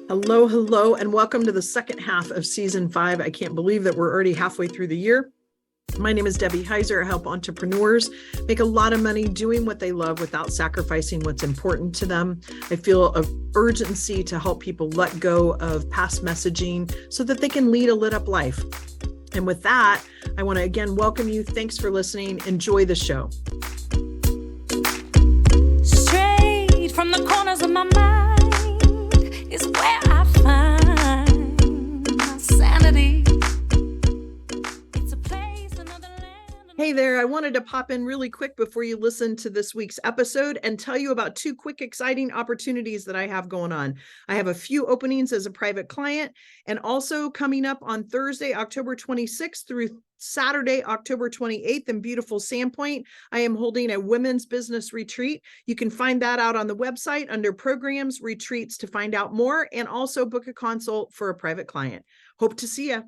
Hello, hello, and welcome to the second half of season 5. I can't believe that we're already halfway through the year. My name is Debbie Heiser. I help entrepreneurs make a lot of money doing what they love without sacrificing what's important to them. I feel an urgency to help people let go of past messaging so that they can lead a lit up life. And with that, I want to again welcome you. Thanks for listening. Enjoy the show. Straight from the corners of my mind is where I find my sanity. It's a place, another land. Hey there, I wanted to pop in really quick before you listen to this week's episode and tell you about two quick, exciting opportunities that I have going on. I have a few openings as a private client, and also coming up on Thursday, October 26th through Saturday, October 28th in beautiful Sandpoint, I am holding a women's business retreat. You can find that out on the website under programs, retreats to find out more, and also book a consult for a private client. Hope to see you.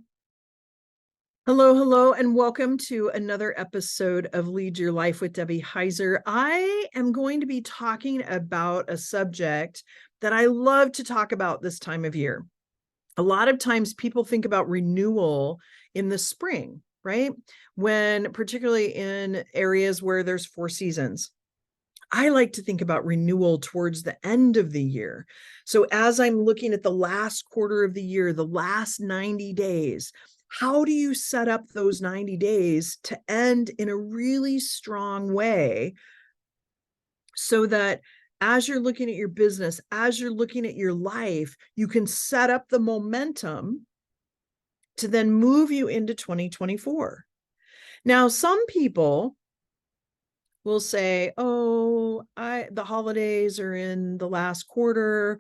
Hello, hello, and welcome to another episode of Lead Your Life with Debbie Heiser. I am going to be talking about a subject that I love to talk about this time of year. A lot of times people think about renewal in the spring, right? When particularly in areas where there's 4 seasons. I like to think about renewal towards the end of the year. So as I'm looking at the last quarter of the year, the last 90 days, how do you set up those 90 days to end in a really strong way so that as you're looking at your business, as you're looking at your life, you can set up the momentum to then move you into 2024. Now, some people will say, oh, the holidays are in the last quarter.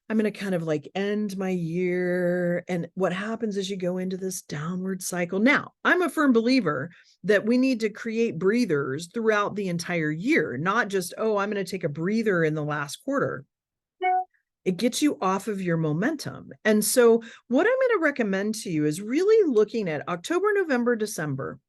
I'm going to kind of like end my year. And what happens is you go into this downward cycle. Now, I'm a firm believer that we need to create breathers throughout the entire year, not just, oh, I'm going to take a breather in the last quarter. It gets you off of your momentum. And so what I'm going to recommend to you is really looking at October, November, December.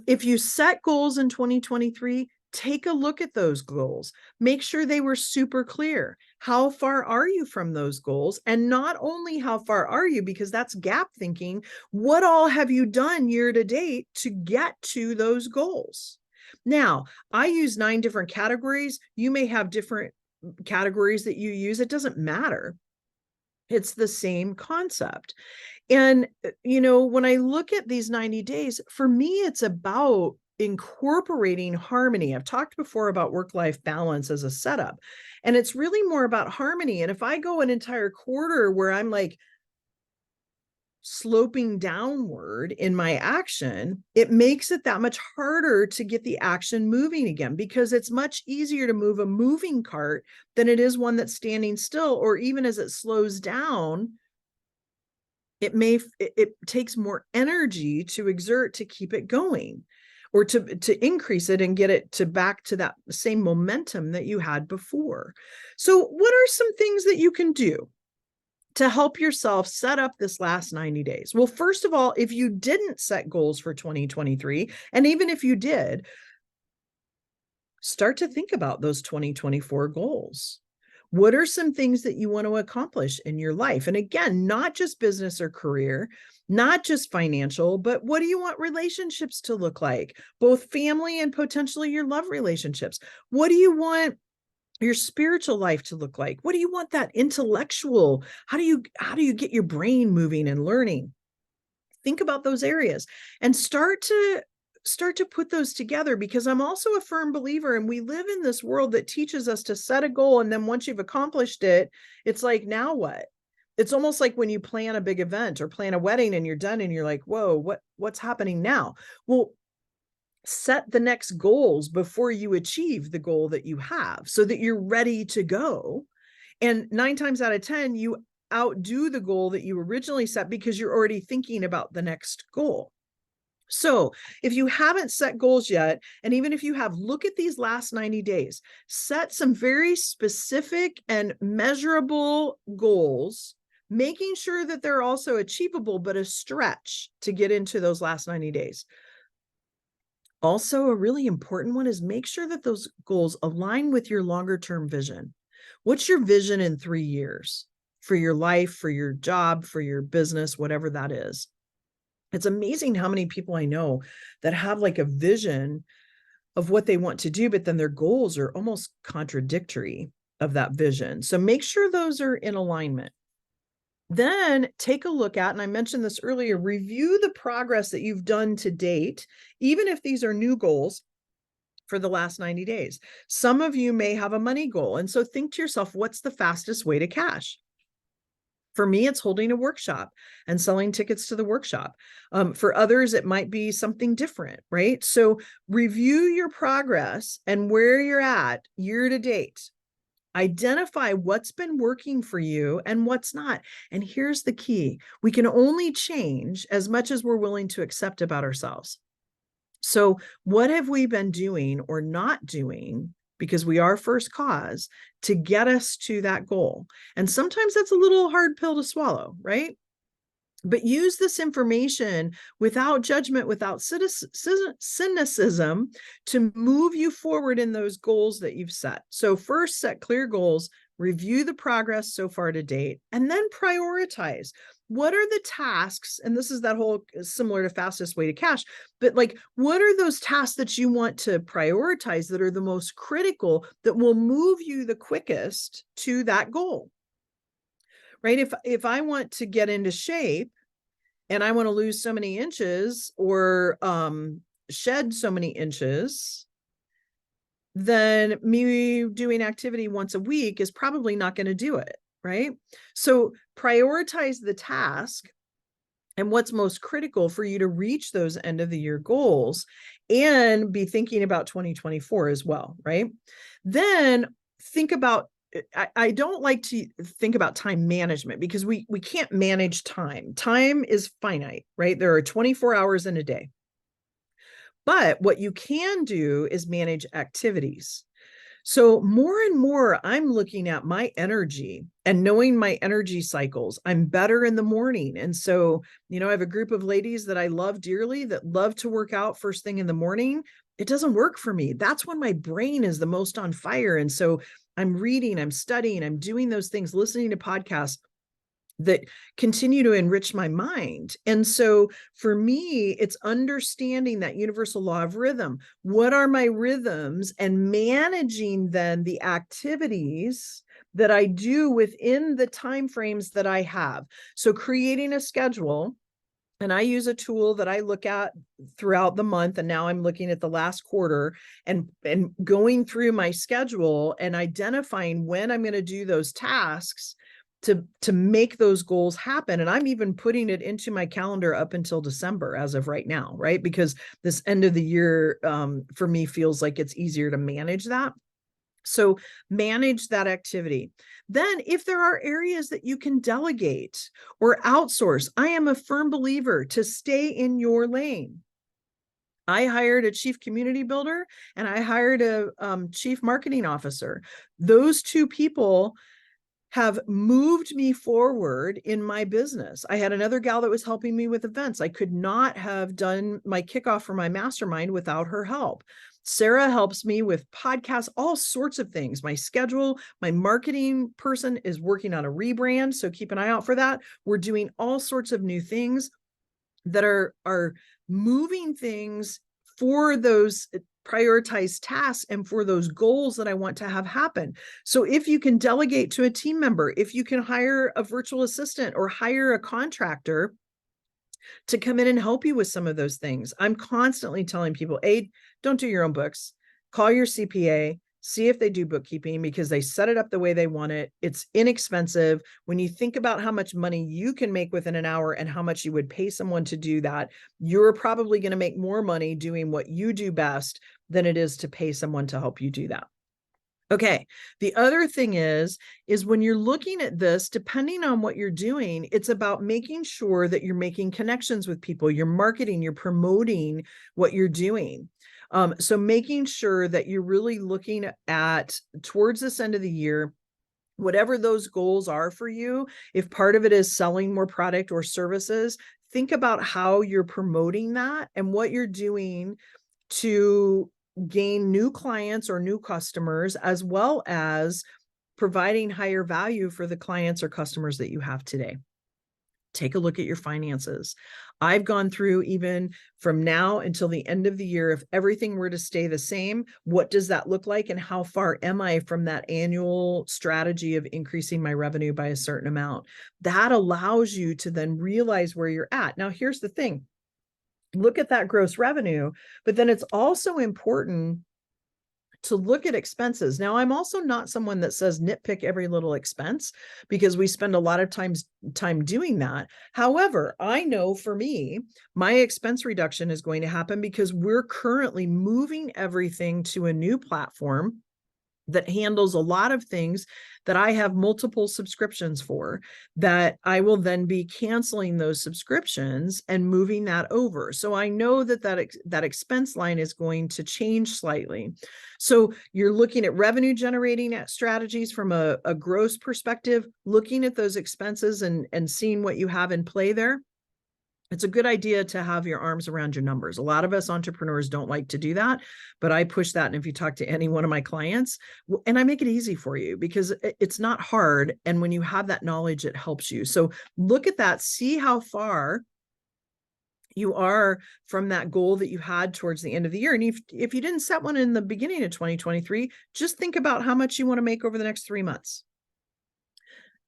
If you set goals in 2023, take a look at those goals. Make sure they were super clear. How far are you from those goals? And not only how far are you, because that's gap thinking, what all have you done year to date to get to those goals? Now, I use 9 different categories. You may have different categories that you use. It doesn't matter. It's the same concept. And, when I look at these 90 days, for me, it's about incorporating harmony. I've talked before about work-life balance as a setup, and it's really more about harmony. And if I go an entire quarter where I'm like sloping downward in my action, it makes it that much harder to get the action moving again, because it's much easier to move a moving cart than it is one that's standing still, or even as it slows down, it takes more energy to exert to keep it going, or to increase it and get it to back to that same momentum that you had before. So what are some things that you can do to help yourself set up this last 90 days? Well, first of all, if you didn't set goals for 2023, and even if you did, start to think about those 2024 goals. What are some things that you want to accomplish in your life? And again, not just business or career, not just financial, but what do you want relationships to look like? Both family and potentially your love relationships. What do you want your spiritual life to look like? What do you want that intellectual? How do you get your brain moving and learning? Think about those areas and start to put those together, because I'm also a firm believer, and we live in this world that teaches us to set a goal, and then once you've accomplished it, it's like, now what? It's almost like when you plan a big event or plan a wedding and you're done and you're like, whoa, what's happening now? Well, set the next goals before you achieve the goal that you have, so that you're ready to go. And 9 times out of 10, you outdo the goal that you originally set because you're already thinking about the next goal. So if you haven't set goals yet, and even if you have, look at these last 90 days, set some very specific and measurable goals, making sure that they're also achievable, but a stretch to get into those last 90 days. Also, a really important one is make sure that those goals align with your longer term vision. What's your vision in 3 years for your life, for your job, for your business, whatever that is? It's amazing how many people I know that have like a vision of what they want to do, but then their goals are almost contradictory of that vision. So make sure those are in alignment. Then take a look at, and I mentioned this earlier, review the progress that you've done to date, even if these are new goals for the last 90 days. Some of you may have a money goal. And so think to yourself, what's the fastest way to cash? For me, it's holding a workshop and selling tickets to the workshop. For others, it might be something different, right? So review your progress and where you're at year to date. Identify what's been working for you and what's not. And here's the key. We can only change as much as we're willing to accept about ourselves. So what have we been doing or not doing, because we are first cause, to get us to that goal? And sometimes that's a little hard pill to swallow, right? But use this information without judgment, without cynicism, to move you forward in those goals that you've set. So first, set clear goals, review the progress so far to date, and then prioritize. What are the tasks? And this is that whole similar to fastest way to cash, but like, what are those tasks that you want to prioritize that are the most critical, that will move you the quickest to that goal? Right? If I want to get into shape and I want to lose so many inches or shed so many inches, then me doing activity once a week is probably not going to do it, right? So prioritize the task and what's most critical for you to reach those end of the year goals, and be thinking about 2024 as well, right? Then think about, I don't like to think about time management, because we can't manage time. Time is finite, right? There are 24 hours in a day. But what you can do is manage activities. So more and more, I'm looking at my energy and knowing my energy cycles. I'm better in the morning. And so, I have a group of ladies that I love dearly that love to work out first thing in the morning. It doesn't work for me. That's when my brain is the most on fire. And so I'm reading, I'm studying, I'm doing those things, listening to podcasts that continue to enrich my mind. And so for me, it's understanding that universal law of rhythm. What are my rhythms? And managing then the activities that I do within the timeframes that I have. So creating a schedule. And I use a tool that I look at throughout the month. And now I'm looking at the last quarter and going through my schedule and identifying when I'm going to do those tasks to make those goals happen. And I'm even putting it into my calendar up until December as of right now, right? Because this end of the year for me feels like it's easier to manage that. So manage that activity. Then if there are areas that you can delegate or outsource, I am a firm believer to stay in your lane. I hired a chief community builder and I hired a chief marketing officer. Those two people have moved me forward in my business. I had another gal that was helping me with events. I could not have done my kickoff for my mastermind without her help. Sarah helps me with podcasts, all sorts of things. My schedule, my marketing person is working on a rebrand, so keep an eye out for that. We're doing all sorts of new things that are moving things for those prioritized tasks and for those goals that I want to have happen. So if you can delegate to a team member, if you can hire a virtual assistant or hire a contractor to come in and help you with some of those things. I'm constantly telling people, don't do your own books. Call your CPA, see if they do bookkeeping, because they set it up the way they want it. It's inexpensive. When you think about how much money you can make within an hour and how much you would pay someone to do that, you're probably going to make more money doing what you do best than it is to pay someone to help you do that. Okay. The other thing is when you're looking at this, depending on what you're doing, it's about making sure that you're making connections with people, you're marketing, you're promoting what you're doing. So making sure that you're really looking at towards this end of the year, whatever those goals are for you, if part of it is selling more product or services, think about how you're promoting that and what you're doing to gain new clients or new customers, as well as providing higher value for the clients or customers that you have today. Take a look at your finances. I've gone through, even from now until the end of the year, if everything were to stay the same, what does that look like? And how far am I from that annual strategy of increasing my revenue by a certain amount? That allows you to then realize where you're at. Now, here's the thing. Look at that gross revenue, but then it's also important to look at expenses. Now, I'm also not someone that says nitpick every little expense, because we spend a lot of time doing that. However, I know for me, my expense reduction is going to happen because we're currently moving everything to a new platform that handles a lot of things that I have multiple subscriptions for, that I will then be canceling those subscriptions and moving that over. So I know that expense line is going to change slightly. So you're looking at revenue generating strategies from a gross perspective, looking at those expenses and seeing what you have in play there. It's a good idea to have your arms around your numbers. A lot of us entrepreneurs don't like to do that, but I push that. And if you talk to any one of my clients, and I make it easy for you because it's not hard. And when you have that knowledge, it helps you. So look at that, see how far you are from that goal that you had towards the end of the year. And if you didn't set one in the beginning of 2023, just think about how much you want to make over the next 3 months.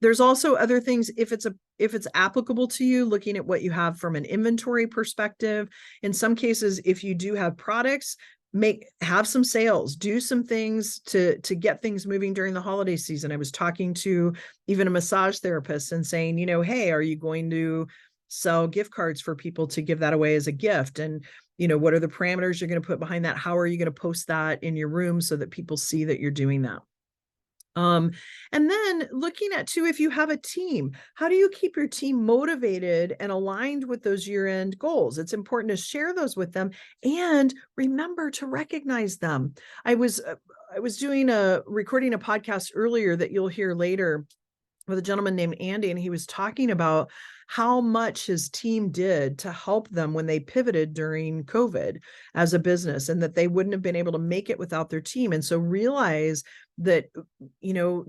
There's also other things, if it's applicable to you, looking at what you have from an inventory perspective. In some cases, if you do have products, have some sales, do some things to get things moving during the holiday season. I was talking to even a massage therapist and saying, hey, are you going to sell gift cards for people to give that away as a gift? And what are the parameters you're going to put behind that? How are you going to post that in your room so that people see that you're doing that? And then looking at too, if you have a team, how do you keep your team motivated and aligned with those year-end goals? It's important to share those with them and remember to recognize them. I was recording a podcast earlier that you'll hear later with a gentleman named Andy, and he was talking about how much his team did to help them when they pivoted during COVID as a business, and that they wouldn't have been able to make it without their team. And so realize that,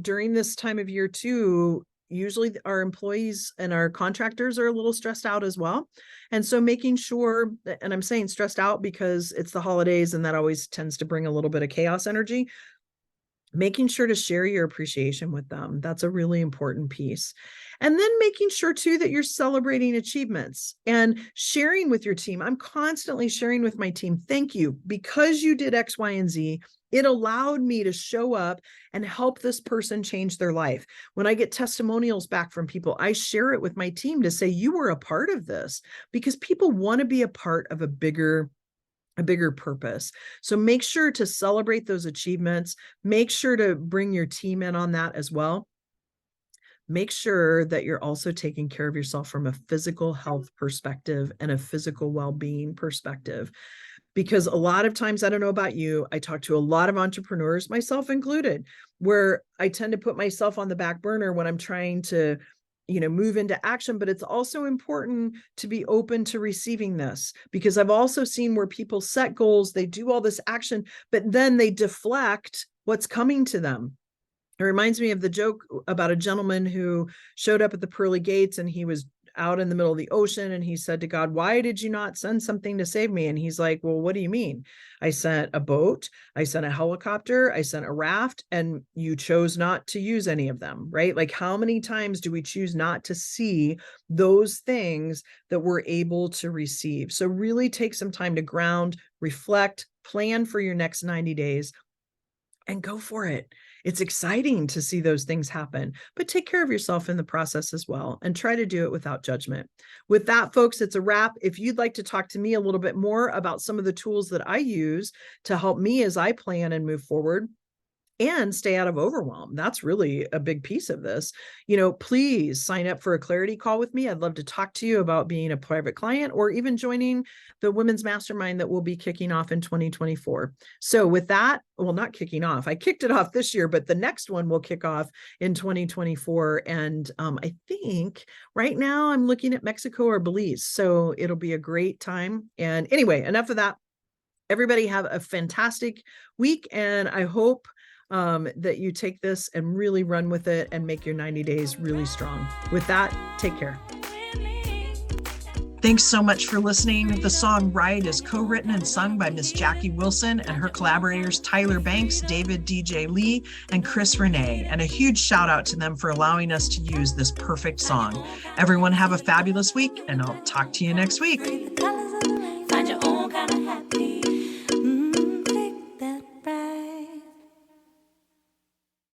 during this time of year too, usually our employees and our contractors are a little stressed out as well. And so making sure, and I'm saying stressed out because it's the holidays and that always tends to bring a little bit of chaos energy, making sure to share your appreciation with them. That's a really important piece. And then making sure too that you're celebrating achievements and sharing with your team. I'm constantly sharing with my team, thank you, because you did X, Y, and Z. It allowed me to show up and help this person change their life. When I get testimonials back from people, I share it with my team to say, you were a part of this, because people want to be a part of a bigger purpose. So make sure to celebrate those achievements. Make sure to bring your team in on that as well. Make sure that you're also taking care of yourself from a physical health perspective and a physical well-being perspective. Because a lot of times, I don't know about you, I talk to a lot of entrepreneurs, myself included, where I tend to put myself on the back burner when I'm trying to move into action. But it's also important to be open to receiving this, because I've also seen where people set goals, they do all this action, but then they deflect what's coming to them. It reminds me of the joke about a gentleman who showed up at the pearly gates, and he was out in the middle of the ocean, and he said to God, why did you not send something to save me? And he's like, well, what do you mean? I sent a boat, I sent a helicopter, I sent a raft, and you chose not to use any of them, right? Like, how many times do we choose not to see those things that we're able to receive? So really take some time to ground, reflect, plan for your next 90 days, and go for it. It's exciting to see those things happen, but take care of yourself in the process as well, and try to do it without judgment. With that, folks, it's a wrap. If you'd like to talk to me a little bit more about some of the tools that I use to help me as I plan and move forward and stay out of overwhelm, that's really a big piece of this. Please sign up for a clarity call with me. I'd love to talk to you about being a private client, or even joining the women's mastermind that will be kicking off in 2024. So with that, well, not kicking off, I kicked it off this year, but the next one will kick off in 2024. And I think right now I'm looking at Mexico or Belize. So it'll be a great time. And anyway, enough of that. Everybody have a fantastic week. And I hope that you take this and really run with it and make your 90 days really strong. With that, take care. Thanks so much for listening. The song Ride is co-written and sung by Miss Jackie Wilson and her collaborators Tyler Banks, David DJ Lee, and Chris Renee. And a huge shout out to them for allowing us to use this perfect song. Everyone have a fabulous week, and I'll talk to you next week. Find your own kind of happy.